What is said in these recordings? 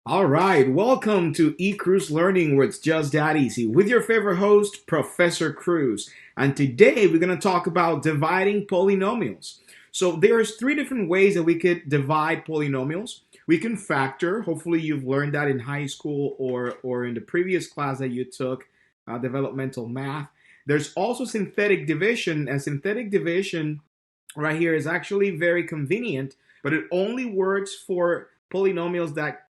All right, welcome to Cruz Learning, where it's just that easy, with your favorite host, Professor Cruz. And today we're going to talk about dividing polynomials. So there's three different ways that we could divide polynomials. We can factor. Hopefully you've learned that in high school or in the previous class that you took, developmental math. There's also synthetic division, and synthetic division right here is actually very convenient, but it only works for polynomials that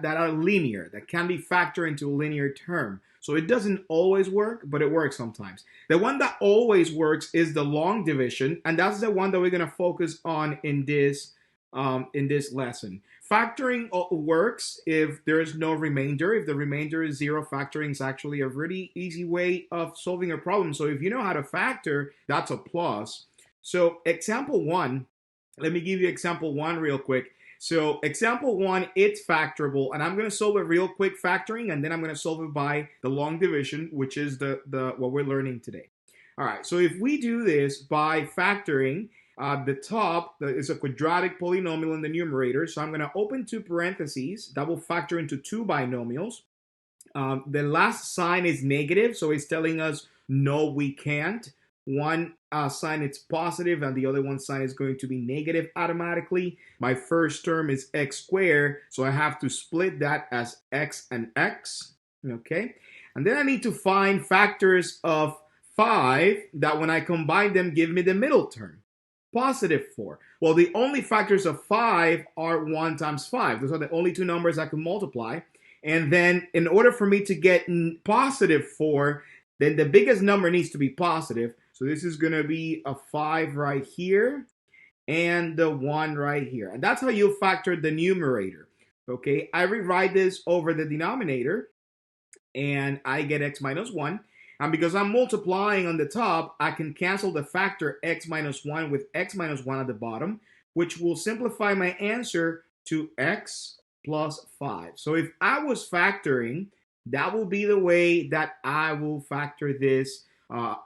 are linear, that can be factored into a linear term. So it doesn't always work, but it works sometimes. The one that always works is the long division, and that's the one that we're going to focus on in this lesson. Factoring works if there is no remainder. If the remainder is zero, factoring is actually a really easy way of solving a problem. So if you know how to factor, that's a plus. So example one, let me give you example one real quick. So example one, it's factorable, and I'm going to solve it real quick factoring, and then I'm going to solve it by the long division, which is the what we're learning today. All right, so if we do this by factoring, the top is a quadratic polynomial in the numerator, so I'm going to open two parentheses. That will factor into two binomials. The last sign is negative, so it's telling us no, we can't. One sign it's positive and the other one sign is going to be negative automatically. My first term is x squared, so I have to split that as x and x, okay? And then I need to find factors of 5 that when I combine them give me the middle term, positive 4. Well, the only factors of 5 are 1 times 5. Those are the only two numbers I can multiply. And then in order for me to get positive 4, then the biggest number needs to be positive. So this is going to be a 5 right here and the 1 right here. And that's how you factor the numerator. Okay, I rewrite this over the denominator and I get x minus 1. And because I'm multiplying on the top, I can cancel the factor x minus 1 with x minus 1 at the bottom, which will simplify my answer to x plus 5. So if I was factoring, that will be the way that I will factor this. I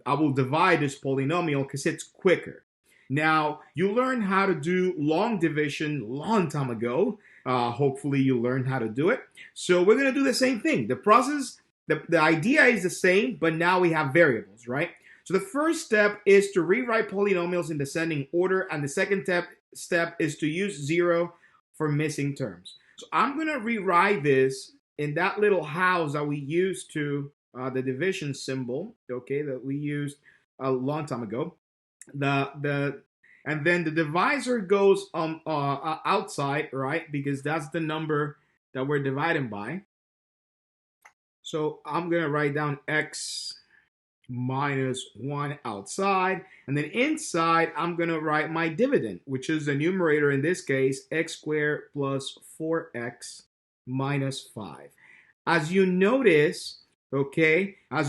will divide this polynomial because it's quicker. Now, you learned how to do long division long time ago. Hopefully you learned how to do it. So we're going to do the same thing. The process, the idea is the same, but now we have variables, right? So the first step is to rewrite polynomials in descending order, and the second step is to use 0 for missing terms. So I'm going to rewrite this in that little house that we used to the division symbol, okay, that we used a long time ago. And then the divisor goes outside, right? Because that's the number that we're dividing by. So I'm gonna write down x minus 1 outside, and then inside I'm gonna write my dividend, which is the numerator in this case, x squared plus 4x minus 5. As you notice, okay, I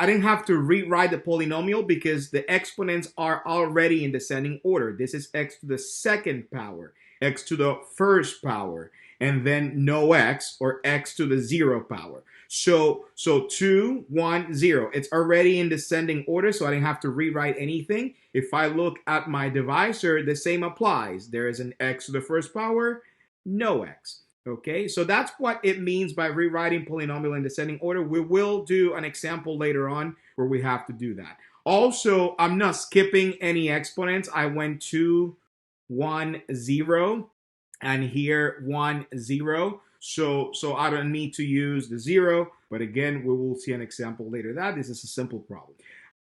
didn't have to rewrite the polynomial because the exponents are already in descending order. This is x to the second power, x to the first power, and then no x, or x to the 0 power. So 2, 1, 0. It's already in descending order, so I didn't have to rewrite anything. If I look at my divisor, the same applies. There is an x to the first power, no x. Okay, so that's what it means by rewriting polynomial in descending order. We will do an example later on where we have to do that. Also, I'm not skipping any exponents. I went 2, 1, 0, and here 1, 0. So I don't need to use the 0, but again, we will see an example later. This is a simple problem.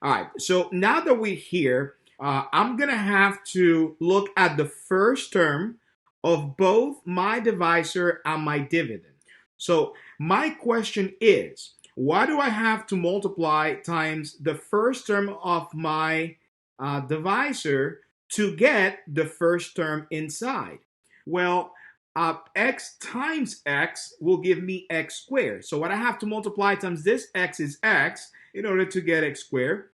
All right, so now that we're here, I'm gonna have to look at the first term of both my divisor and my dividend. So my question is, why do I have to multiply times the first term of my divisor to get the first term inside? Well, x times x will give me x squared. So what I have to multiply times this x is x in order to get x squared.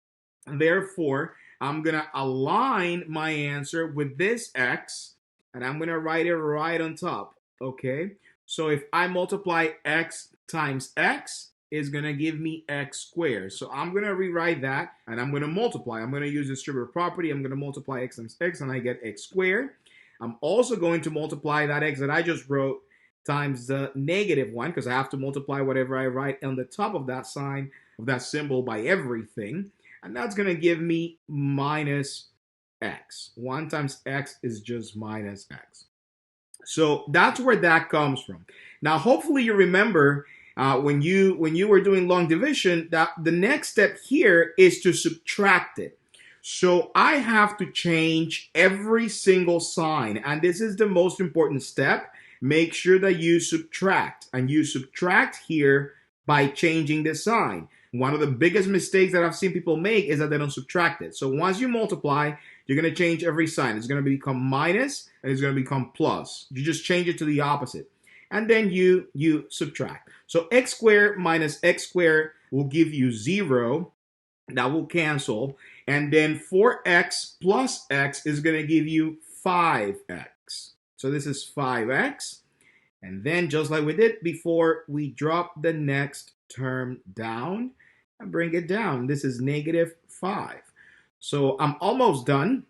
And therefore, I'm going to align my answer with this x, and I'm going to write it right on top, okay? So if I multiply x times x, it's going to give me x squared. So I'm going to rewrite that, and I'm going to multiply. I'm going to use distributive property. I'm going to multiply x times x, and I get x squared. I'm also going to multiply that x that I just wrote times the negative 1, because I have to multiply whatever I write on the top of that sign, of that symbol, by everything. And that's going to give me minus x. 1 times x is just minus x. So that's where that comes from. Now, hopefully you remember when you were doing long division that the next step here is to subtract it. So I have to change every single sign, and this is the most important step. Make sure that you subtract, and you subtract here by changing the sign. One of the biggest mistakes that I've seen people make is that they don't subtract it. So once you multiply, you're going to change every sign. It's going to become minus and it's going to become plus. You just change it to the opposite. And then you subtract. So x squared minus x squared will give you 0. That will cancel. And then 4x plus x is going to give you 5x. So this is 5x. And then just like we did before, we drop the next term down and bring it down. This is negative 5. So I'm almost done,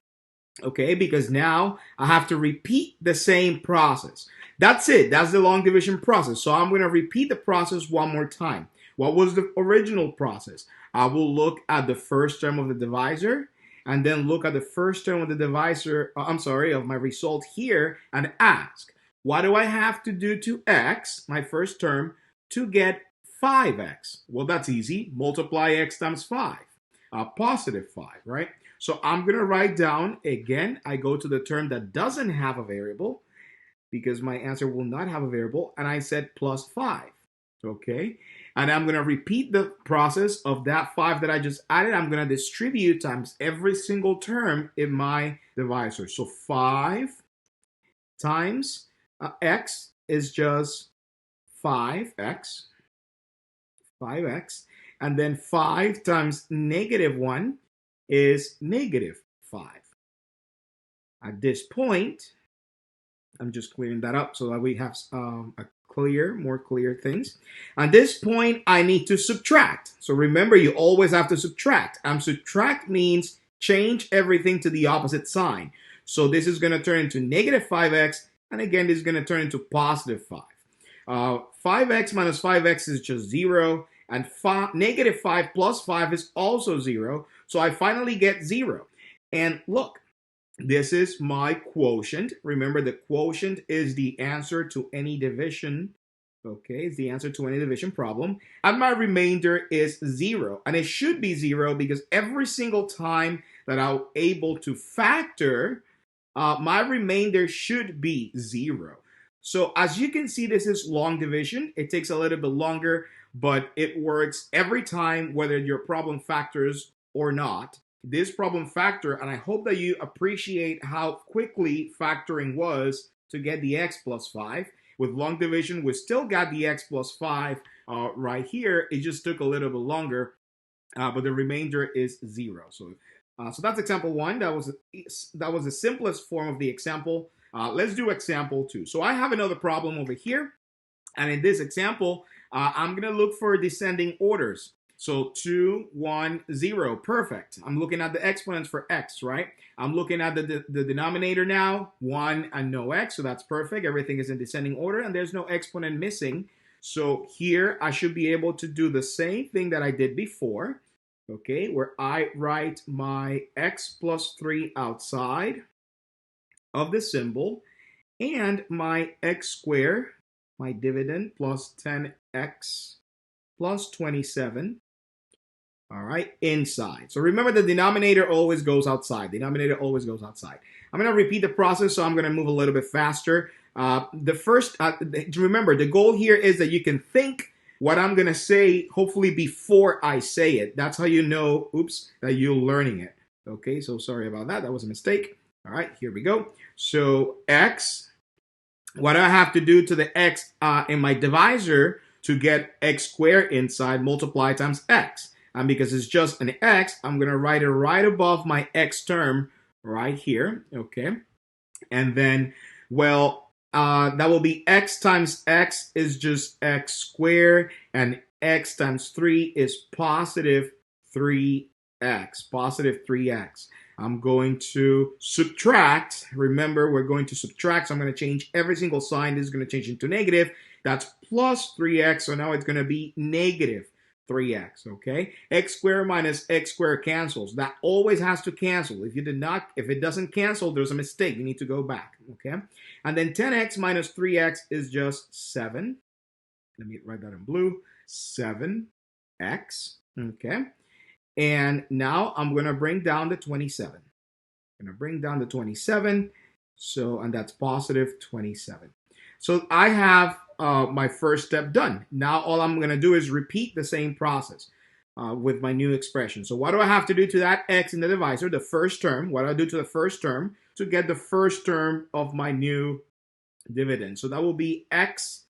okay, because now I have to repeat the same process. That's it. That's the long division process. So I'm going to repeat the process one more time. What was the original process? I will look at the first term of the divisor and then look at the first term of the divisor, of my result here, and ask, what do I have to do to x, my first term, to get 5x? Well, that's easy. Multiply x times 5. Positive 5, right? So I'm going to write down, again, I go to the term that doesn't have a variable because my answer will not have a variable, and I said plus 5, okay? And I'm going to repeat the process of that 5 that I just added. I'm going to distribute times every single term in my divisor. So 5 times x is just 5x, and then 5 times negative 1 is negative 5. At this point, I'm just clearing that up so that we have more clear things. At this point, I need to subtract. So remember, you always have to subtract. And subtract means change everything to the opposite sign. So this is going to turn into negative 5x, and again, this is going to turn into positive 5. 5x minus 5x is just 0. And negative 5 plus 5 is also 0. So I finally get 0. And look, this is my quotient. Remember, the quotient is the answer to any division. Okay, it's the answer to any division problem. And my remainder is 0. And it should be 0 because every single time that I'm able to factor, my remainder should be 0. So as you can see, this is long division. It takes a little bit longer, but it works every time, whether your problem factors or not. This problem factor, and I hope that you appreciate how quickly factoring was to get the x plus 5. With long division, we still got the x plus 5 right here. It just took a little bit longer, but the remainder is 0. So that's example 1. That was the simplest form of the example. Let's do example 2. So I have another problem over here. And in this example, I'm going to look for descending orders. So 2, 1, 0, perfect. I'm looking at the exponents for x, right? I'm looking at the denominator now, 1 and no x, so that's perfect. Everything is in descending order, and there's no exponent missing. So here, I should be able to do the same thing that I did before, okay, where I write my x plus 3 outside of the symbol, and my x squared, my dividend, plus 10x plus 27, all right, inside. So remember, the denominator always goes outside. Denominator always goes outside. I'm going to repeat the process, so I'm going to move a little bit faster. Remember, the goal here is that you can think what I'm going to say, hopefully before I say it. That's how you know, that you're learning it. Okay, so sorry about that. That was a mistake. All right, here we go. So x, what do I have to do to the x in my divisor to get x squared inside? Multiply times x. And because it's just an x, I'm going to write it right above my x term right here, okay? And then, well, that will be x times x is just x squared, and x times 3 is positive 3x, positive 3x. I'm going to subtract. Remember, we're going to subtract, so I'm going to change every single sign. This is going to change into negative. That's plus 3x, so now it's going to be negative 3x, okay? X squared minus x squared cancels. That always has to cancel. If it doesn't cancel, there's a mistake. You need to go back, okay? And then 10x minus 3x is just 7. Let me write that in blue. 7x, okay? And now I'm going to bring down the 27. I'm going to bring down the 27. So, and that's positive 27. So I have my first step done. Now all I'm going to do is repeat the same process with my new expression. So what do I have to do to that x in the divisor, the first term? What do I do to the first term to get the first term of my new dividend? So that will be x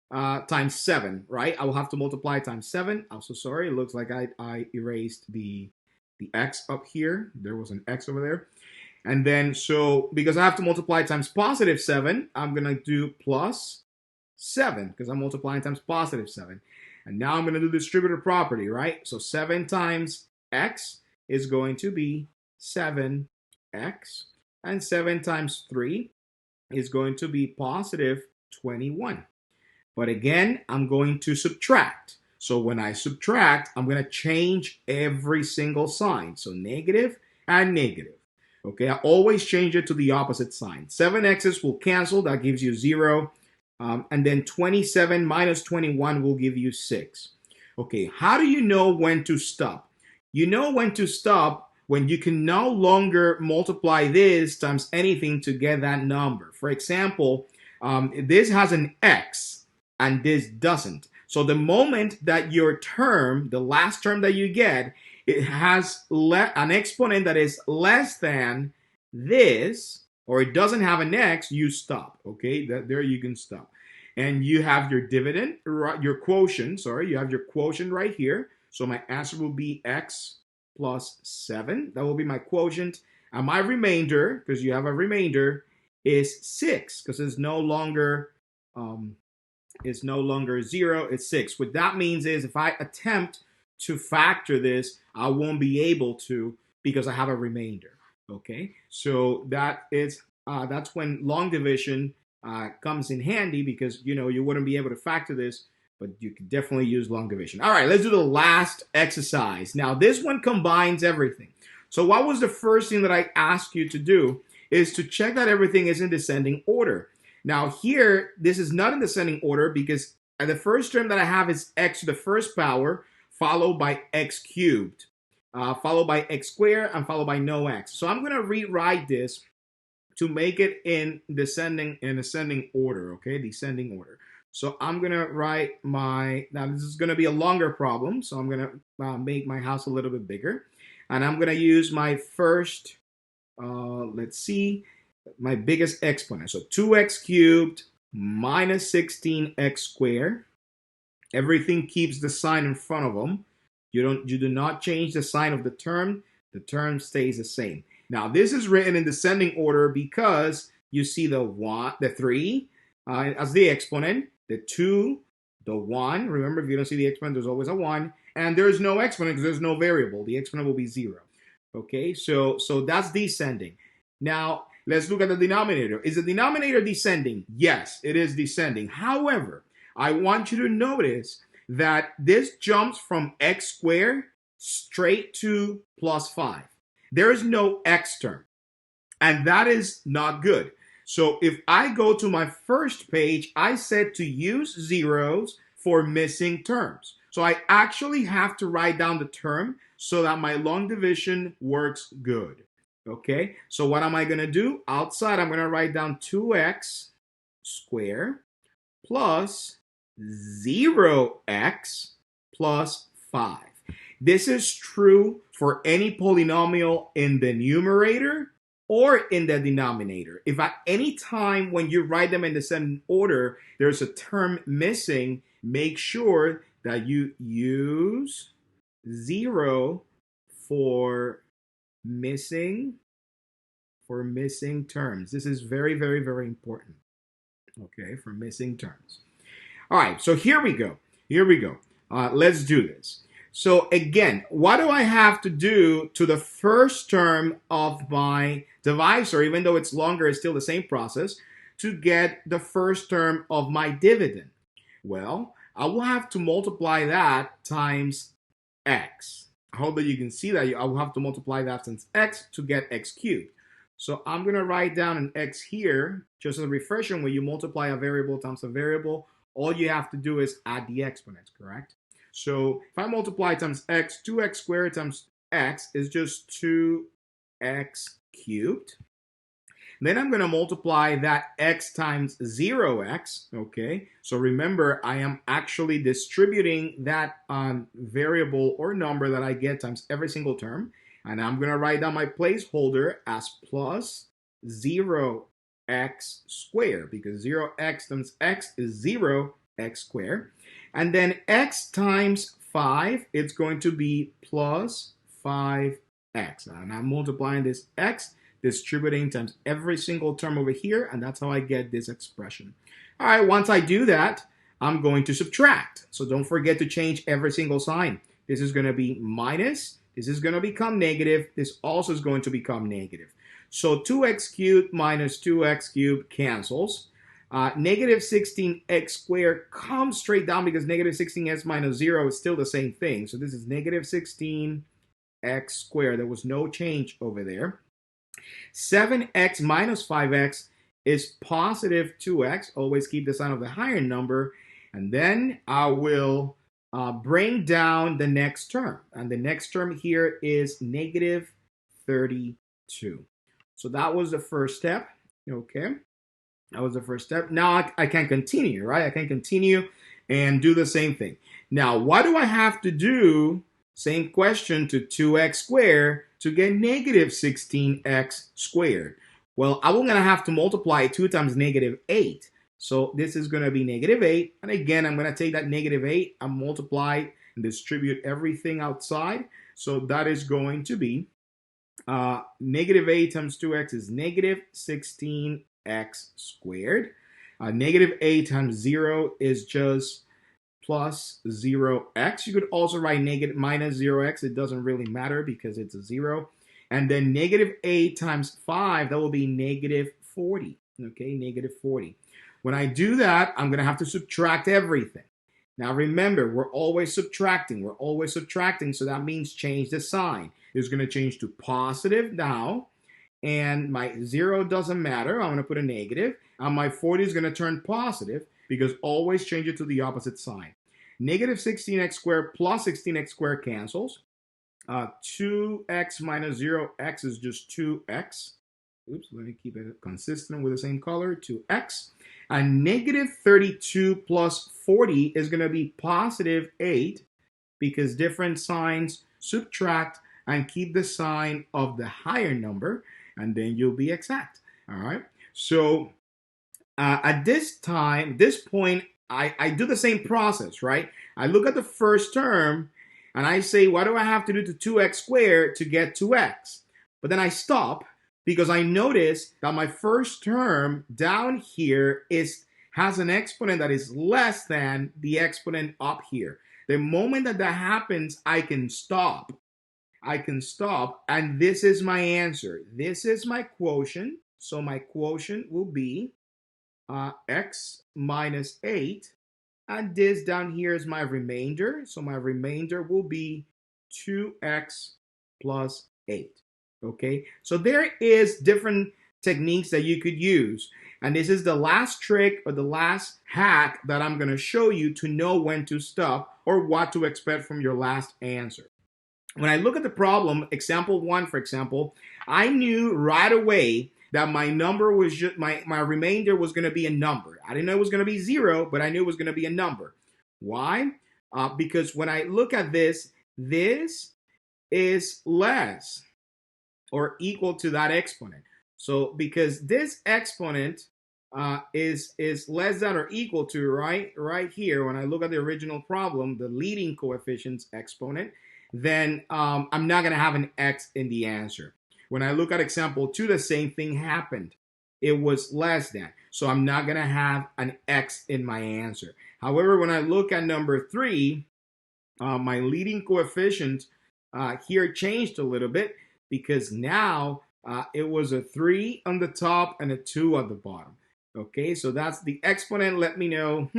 times 7, right? I will have to multiply times 7. I'm so sorry. It looks like I erased the x up here. There was an x over there. And then, so because I have to multiply times positive 7, I'm going to do plus 7 because I'm multiplying times positive 7. And now I'm going to do distributive property, right? So 7 times x is going to be 7x. And 7 times 3 is going to be positive 21. But again, I'm going to subtract. So when I subtract, I'm going to change every single sign. So negative and negative. Okay, I always change it to the opposite sign. 7x's will cancel. That gives you 0. And then 27 minus 21 will give you 6. Okay, how do you know when to stop? You know when to stop when you can no longer multiply this times anything to get that number. For example, this has an x and this doesn't. So the moment that your term, the last term that you get, it has an exponent that is less than this, or it doesn't have an x, you stop. Okay, there you can stop. And you have your dividend, your quotient, sorry, you have your quotient right here. So my answer will be x plus 7. That will be my quotient. And my remainder, because you have a remainder, is 6, because it's no longer 0, it's 6. What that means is if I attempt to factor this, I won't be able to because I have a remainder. Okay, so that's when long division comes in handy, because you wouldn't be able to factor this, but you can definitely use long division. All right, let's do the last exercise. Now this one combines everything. So what was the first thing that I asked you to do is to check that everything is in descending order. Now here, this is not in descending order because the first term that I have is x to the first power, followed by x cubed, followed by x squared, and followed by no x. So I'm going to rewrite this to make it in ascending order, okay? Descending order. So I'm going to write now this is going to be a longer problem, so I'm going to make my house a little bit bigger. And I'm going to use my first, let's see, my biggest exponent. So 2x cubed minus 16x squared. Everything keeps the sign in front of them. You do not change the sign of the term. The term stays the same. Now this is written in descending order because you see the 3 as the exponent, the 2, the 1. Remember, if you don't see the exponent, there's always a 1. And there's no exponent because there's no variable. The exponent will be 0. Okay, so that's descending. Now let's look at the denominator. Is the denominator descending? Yes, it is descending. However, I want you to notice that this jumps from x squared straight to plus 5. There is no x term, and that is not good. So if I go to my first page, I said to use zeros for missing terms. So I actually have to write down the term so that my long division works good. Okay, so what am I going to do? Outside, I'm going to write down 2x squared plus 0x plus 5. This is true for any polynomial in the numerator or in the denominator. If at any time when you write them in descending order, there's a term missing, make sure that you use 0 for missing terms. This is very, very, very important. Okay, for missing terms. All right, so here we go. Let's do this. So again, what do I have to do to the first term of my divisor, even though it's longer, it's still the same process, to get the first term of my dividend? Well, I will have to multiply that times x. I hope that you can see that. I will have to multiply that times x to get x cubed. So I'm going to write down an x here, just as a refresher. When you multiply a variable times a variable, all you have to do is add the exponents, correct? So if I multiply times x, 2x squared times x is just 2x cubed. Then I'm going to multiply that x times 0x, okay? So remember, I am actually distributing that variable or number that I get times every single term. And I'm going to write down my placeholder as plus 0x squared, because 0x times x is 0x squared. And then x times 5, it's going to be plus 5x. And I'm multiplying this x, distributing times every single term over here, and that's how I get this expression. All right, once I do that, I'm going to subtract. So don't forget to change every single sign. This is going to be minus. This is going to become negative. This also is going to become negative. So 2x cubed minus 2x cubed cancels. Negative 16x squared comes straight down because negative 16x minus 0 is still the same thing. So this is negative 16x squared. There was no change over there. 7x minus 5x is positive 2x. Always keep the sign of the higher number. And then I will bring down the next term. And the next term here is negative 32. So that was the first step. Okay. That was the first step. Now I can continue, right? I can continue and do the same thing. Now, what do I have to do? Same question to 2x squared to get negative 16x squared. Well, I'm going to have to multiply 2 times negative 8. So this is going to be negative 8. And again, I'm going to take that negative 8 and multiply and distribute everything outside. So that is going to be negative 8 times 2x is negative 16x squared. Negative 8 times 0 is just plus 0x. You could also write negative minus 0x. It doesn't really matter because it's a 0. And then negative 8 times 5, that will be negative 40. Okay, negative 40. When I do that, I'm going to have to subtract everything. Now remember, we're always subtracting. We're always subtracting, so that means change the sign. It's going to change to positive now. And my 0 doesn't matter. I'm going to put a negative. And my 40 is going to turn positive, because always change it to the opposite sign. Negative 16x squared plus 16x squared cancels. 2x minus 0x is just 2x. Oops, let me keep it consistent with the same color, 2x. And negative 32 plus 40 is going to be positive 8, because different signs subtract and keep the sign of the higher number, and then you'll be exact. All right. So at this point, I do the same process, right? I look at the first term and I say, what do I have to do to 2x squared to get 2x? But then I stop because I notice that my first term down here has an exponent that is less than the exponent up here. The moment that happens, I can stop. And this is my answer. This is my quotient. So my quotient will be x minus 8. And this down here is my remainder. So my remainder will be 2x plus 8. Okay, so there is different techniques that you could use. And this is the last trick or the last hack that I'm going to show you to know when to stop or what to expect from your last answer. When I look at the problem, example 1, for example, I knew right away that my number was just, my remainder was going to be a number. I didn't know it was going to be 0, but I knew it was going to be a number. Why? Because when I look at this is less or equal to that exponent. So because this exponent is less than or equal to right here, when I look at the original problem, the leading coefficient's exponent, then I'm not going to have an x in the answer. When I look at example 2, the same thing happened. It was less than. So I'm not going to have an x in my answer. However, when I look at number 3, my leading coefficient here changed a little bit because now it was a 3 on the top and a 2 at the bottom. Okay, so that's the exponent. Let me know,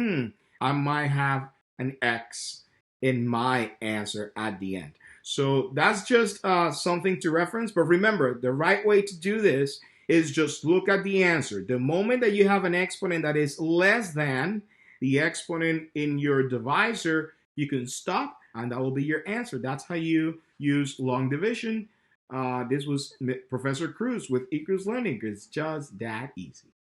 I might have an x in my answer at the end. So that's just something to reference. But remember, the right way to do this is just look at the answer. The moment that you have an exponent that is less than the exponent in your divisor, you can stop and that will be your answer. That's how you use long division. This was Professor Cruz with eCruz Learning. It's just that easy.